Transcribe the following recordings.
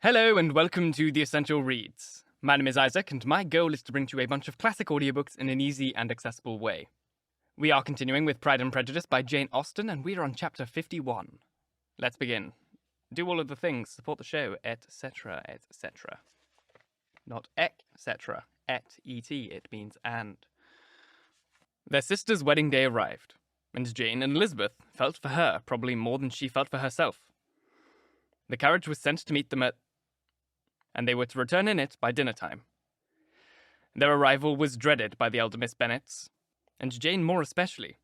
Hello and welcome to The Essential Reads. My name is Isaac and my goal is to bring to you a bunch of classic audiobooks in an easy and accessible way. We are continuing with Pride and Prejudice by Jane Austen and we are on chapter 51. Let's begin. Do all of the things, support the show, etc, etc. Not etc, et, it means and. Their sister's wedding day arrived, and Jane and Elizabeth felt for her probably more than she felt for herself. The carriage was sent to meet them and they were to return in it by dinner time. Their arrival was dreaded by the elder Miss Bennets, and Jane more especially,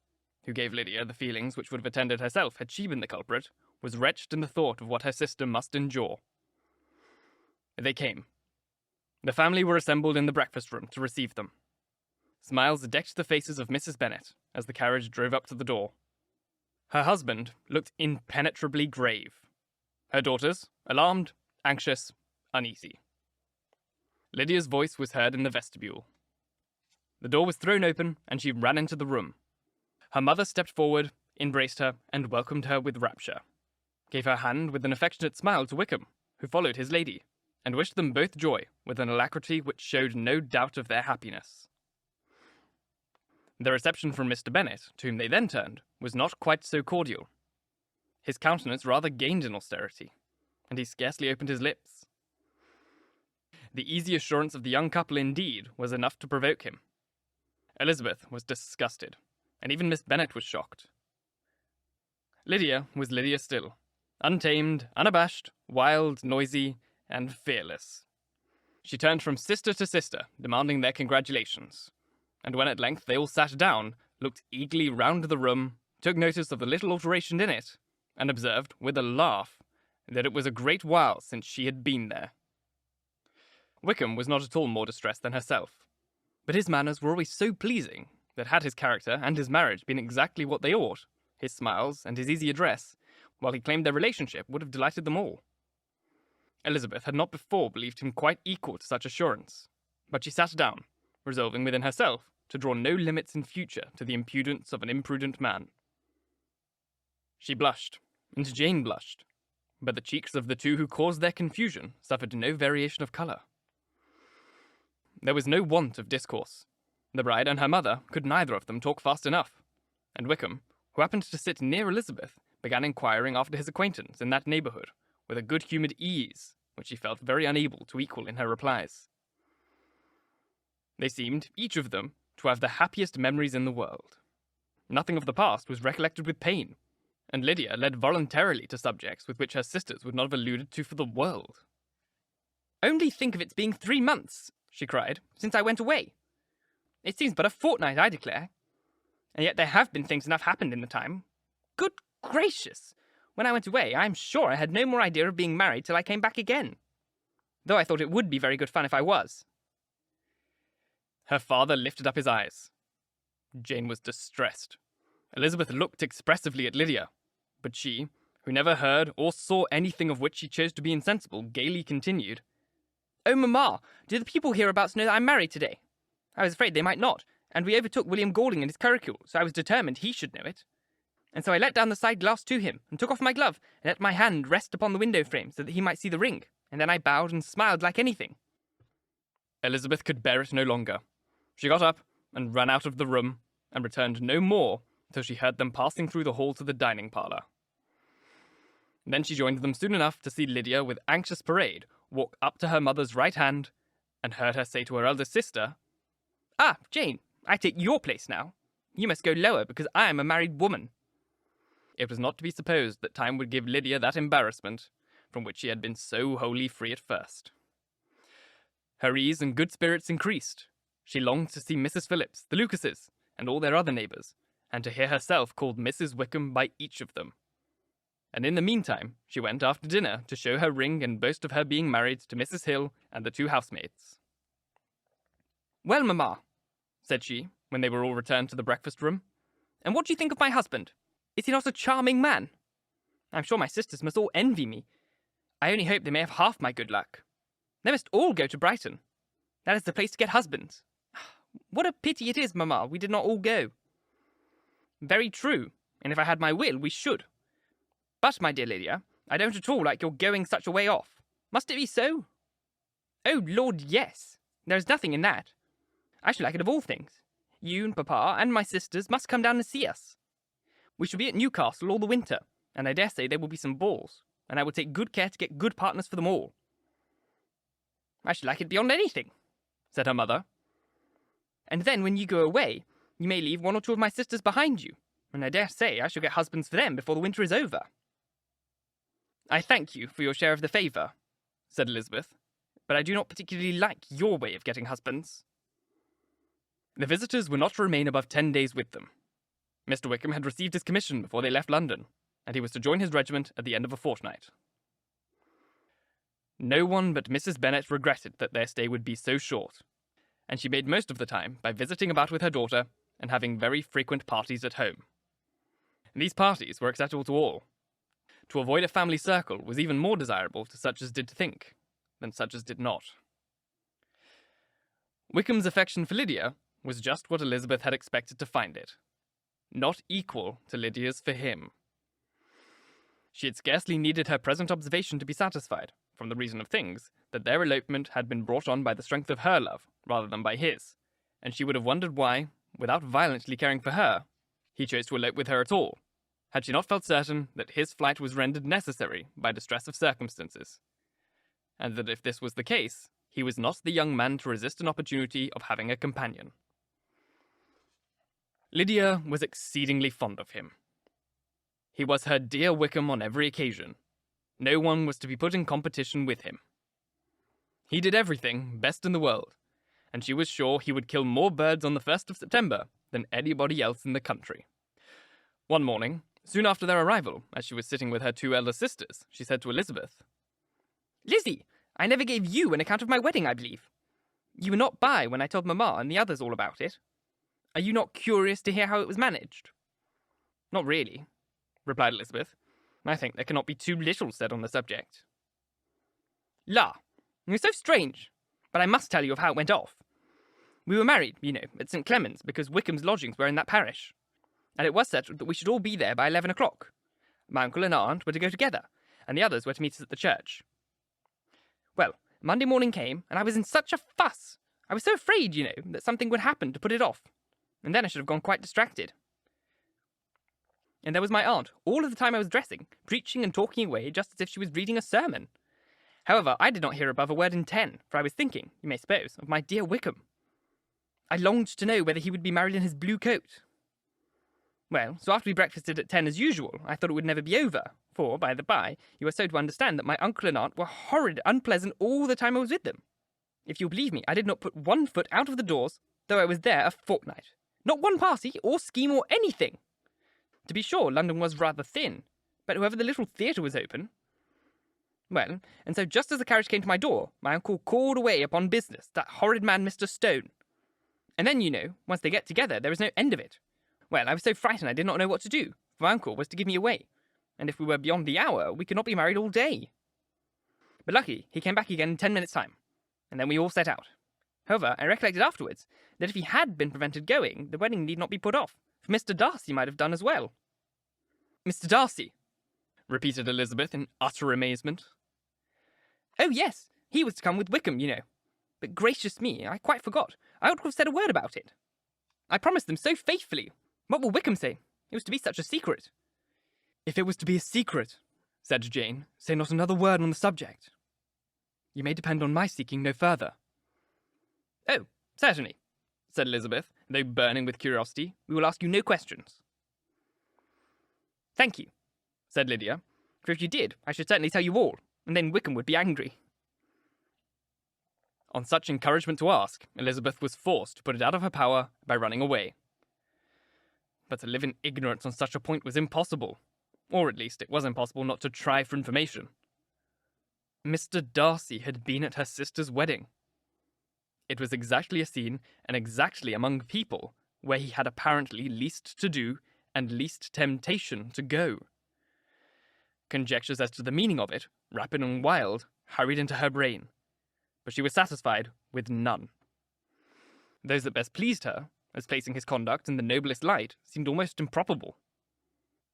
who gave Lydia the feelings which would have attended herself had she been the culprit, was wretched in the thought of what her sister must endure. They came. The family were assembled in the breakfast room to receive them. Smiles decked the faces of Mrs. Bennet as the carriage drove up to the door. Her husband looked impenetrably grave. Her daughters, alarmed, anxious, uneasy. Lydia's voice was heard in the vestibule. The door was thrown open, and she ran into the room. Her mother stepped forward, embraced her, and welcomed her with rapture, gave her hand with an affectionate smile to Wickham, who followed his lady, and wished them both joy with an alacrity which showed no doubt of their happiness. The reception from Mr. Bennet, to whom they then turned, was not quite so cordial. His countenance rather gained in austerity, and he scarcely opened his lips. The easy assurance of the young couple, indeed, was enough to provoke him. Elizabeth was disgusted, and even Miss Bennet was shocked. Lydia was Lydia still, untamed, unabashed, wild, noisy, and fearless. She turned from sister to sister, demanding their congratulations, and when at length they all sat down, looked eagerly round the room, took notice of the little alteration in it, and observed, with a laugh, that it was a great while since she had been there. Wickham was not at all more distressed than herself, but his manners were always so pleasing that had his character and his marriage been exactly what they ought, his smiles and his easy address, while he claimed their relationship, would have delighted them all. Elizabeth had not before believed him quite equal to such assurance, but she sat down, resolving within herself to draw no limits in future to the impudence of an imprudent man. She blushed, and Jane blushed, but the cheeks of the two who caused their confusion suffered no variation of colour. There was no want of discourse. The bride and her mother could neither of them talk fast enough, and Wickham, who happened to sit near Elizabeth, began inquiring after his acquaintance in that neighbourhood with a good-humoured ease which he felt very unable to equal in her replies. They seemed, each of them, to have the happiest memories in the world. Nothing of the past was recollected with pain, and Lydia led voluntarily to subjects with which her sisters would not have alluded to for the world. "Only think of its being 3 months," she cried, "since I went away. It seems but a fortnight, I declare. And yet there have been things enough happened in the time. Good gracious! When I went away, I am sure I had no more idea of being married till I came back again. Though I thought it would be very good fun if I was." Her father lifted up his eyes. Jane was distressed. Elizabeth looked expressively at Lydia, but she, who never heard or saw anything of which she chose to be insensible, gaily continued, "Oh, Mamma, do the people hereabouts know that I'm married today? I was afraid they might not, and we overtook William Golding in his curricule, so I was determined he should know it. And so I let down the side glass to him, and took off my glove, and let my hand rest upon the window frame so that he might see the ring, and then I bowed and smiled like anything." Elizabeth could bear it no longer. She got up and ran out of the room, and returned no more till she heard them passing through the hall to the dining parlour. Then she joined them soon enough to see Lydia, with anxious parade, walk up to her mother's right hand, and heard her say to her elder sister, "Ah, Jane, I take your place now. You must go lower, because I am a married woman." It was not to be supposed that time would give Lydia that embarrassment, from which she had been so wholly free at first. Her ease and good spirits increased. She longed to see Mrs. Phillips, the Lucases, and all their other neighbours, and to hear herself called Mrs. Wickham by each of them. And in the meantime, she went after dinner to show her ring and boast of her being married to Mrs. Hill and the 2 housemaids. "Well, Mamma," said she, when they were all returned to the breakfast room, "and what do you think of my husband? Is he not a charming man? I'm sure my sisters must all envy me. I only hope they may have half my good luck. They must all go to Brighton. That is the place to get husbands. What a pity it is, Mamma, we did not all go." "Very true, and if I had my will, we should. But, my dear Lydia, I don't at all like your going such a way off. Must it be so? Oh, Lord, yes. There is nothing in that. I should like it of all things. You and Papa and my sisters must come down and see us. We shall be at Newcastle all the winter, and I dare say there will be some balls, and I will take good care to get good partners for them all. I should like it beyond anything, said her mother. And then when you go away, you may leave one or two of my sisters behind you, and I dare say I shall get husbands for them before the winter is over. I thank you for your share of the favour, said Elizabeth, but I do not particularly like your way of getting husbands. The visitors were not to remain above 10 days with them. Mr. Wickham had received his commission before they left London, and he was to join his regiment at the end of a fortnight. No one but Mrs. Bennet regretted that their stay would be so short, and she made most of the time by visiting about with her daughter and having very frequent parties at home. These parties were acceptable to all. To avoid a family circle was even more desirable to such as did think than such as did not. Wickham's affection for Lydia was just what Elizabeth had expected to find it. Not equal to Lydia's for him. She had scarcely needed her present observation to be satisfied, from the reason of things, that their elopement had been brought on by the strength of her love, rather than by his, and she would have wondered why, without violently caring for her, he chose to elope with her at all, had she not felt certain that his flight was rendered necessary by distress of circumstances, and that if this was the case, he was not the young man to resist an opportunity of having a companion. Lydia was exceedingly fond of him. He was her dear Wickham on every occasion. No one was to be put in competition with him. He did everything best in the world, and she was sure he would kill more birds on the 1st of September than anybody else in the country. One morning, soon after their arrival, as she was sitting with her 2 elder sisters, she said to Elizabeth, "Lizzie, I never gave you an account of my wedding, I believe. You were not by when I told Mamma and the others all about it. Are you not curious to hear how it was managed?" "Not really," replied Elizabeth. "I think there cannot be too little said on the subject." "La, it was so strange, but I must tell you of how it went off. We were married, you know, at St. Clement's, because Wickham's lodgings were in that parish, and it was settled that we should all be there by 11 o'clock. My uncle and aunt were to go together, and the others were to meet us at the church. Well, Monday morning came, and I was in such a fuss. I was so afraid, you know, that something would happen to put it off, and then I should have gone quite distracted. And there was my aunt, all of the time I was dressing, preaching and talking away just as if she was reading a sermon. However, I did not hear above a word in 10, for I was thinking, you may suppose, of my dear Wickham. I longed to know whether he would be married in his blue coat. Well, so after we breakfasted at 10 as usual, I thought it would never be over, for, by the by, you are so to understand that my uncle and aunt were horrid unpleasant all the time I was with them. If you'll believe me, I did not put 1 foot out of the doors, though I was there a fortnight. Not one party, or scheme, or anything. To be sure, London was rather thin, but however the little theatre was open. Well, and so just as the carriage came to my door, my uncle called away upon business, that horrid man Mr. Stone. And then, you know, once they get together, there is no end of it. Well, I was so frightened I did not know what to do, for my uncle was to give me away, and if we were beyond the hour, we could not be married all day. But luckily, he came back again in 10 minutes' time, and then we all set out. However, I recollected afterwards that if he had been prevented going, the wedding need not be put off, for Mr. Darcy might have done as well." "Mr. Darcy?" repeated Elizabeth in utter amazement. "Oh, yes, he was to come with Wickham, you know. But gracious me, I quite forgot. I ought to have said a word about it. I promised them so faithfully. What will Wickham say? It was to be such a secret." "If it was to be a secret," said Jane, "say not another word on the subject. You may depend on my seeking no further." "Oh, certainly," said Elizabeth, though burning with curiosity. "We will ask you no questions." "Thank you," said Lydia, "for if you did, I should certainly tell you all, and then Wickham would be angry." On such encouragement to ask, Elizabeth was forced to put it out of her power by running away. But to live in ignorance on such a point was impossible, or at least it was impossible not to try for information. Mr. Darcy had been at her sister's wedding. It was exactly a scene, and exactly among people, where he had apparently least to do and least temptation to go. Conjectures as to the meaning of it, rapid and wild, hurried into her brain, but she was satisfied with none. Those that best pleased her, as placing his conduct in the noblest light, seemed almost improbable.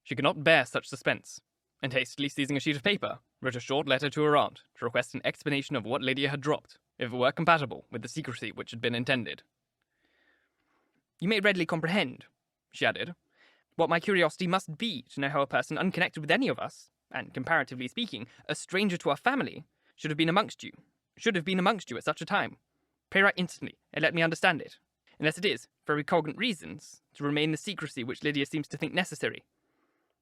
She could not bear such suspense, and hastily seizing a sheet of paper, wrote a short letter to her aunt to request an explanation of what Lydia had dropped, if it were compatible with the secrecy which had been intended. "You may readily comprehend," she added, "what my curiosity must be to know how a person unconnected with any of us, and, comparatively speaking, a stranger to our family, should have been amongst you at such a time. Pray write instantly, and let me understand it, unless it is, for very cogent reasons, to remain the secrecy which Lydia seems to think necessary.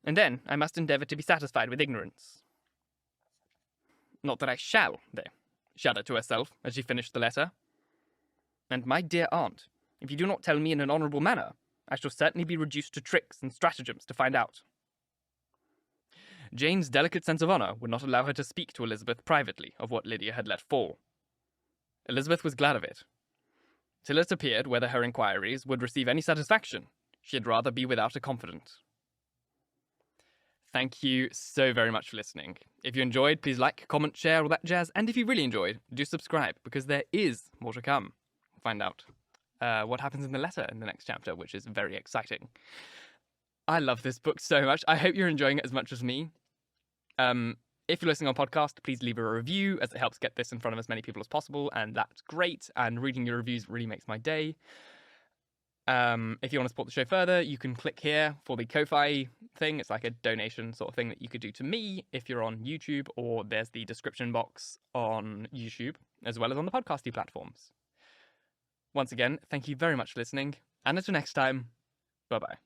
And then I must endeavour to be satisfied with ignorance." "Not that I shall, though," she added to herself as she finished the letter. "And, my dear aunt, if you do not tell me in an honourable manner, I shall certainly be reduced to tricks and stratagems to find out." Jane's delicate sense of honour would not allow her to speak to Elizabeth privately of what Lydia had let fall. Elizabeth was glad of it. Till it appeared whether her inquiries would receive any satisfaction, she had rather be without a confidant. Thank you so very much for listening. If you enjoyed, please like, comment, share, all that jazz, and if you really enjoyed, do subscribe, because there is more to come. Find out what happens in the letter in the next chapter, which is very exciting. I love this book so much. I hope you're enjoying it as much as me. If you're listening on podcast, please leave a review, as it helps get this in front of as many people as possible, and that's great, and reading your reviews really makes my day. If you want to support the show further, you can click here for the Ko-Fi thing. It's like a donation sort of thing that you could do to me if you're on YouTube, or there's the description box on YouTube, as well as on the podcasty platforms. Once again, thank you very much for listening, and until next time, bye-bye.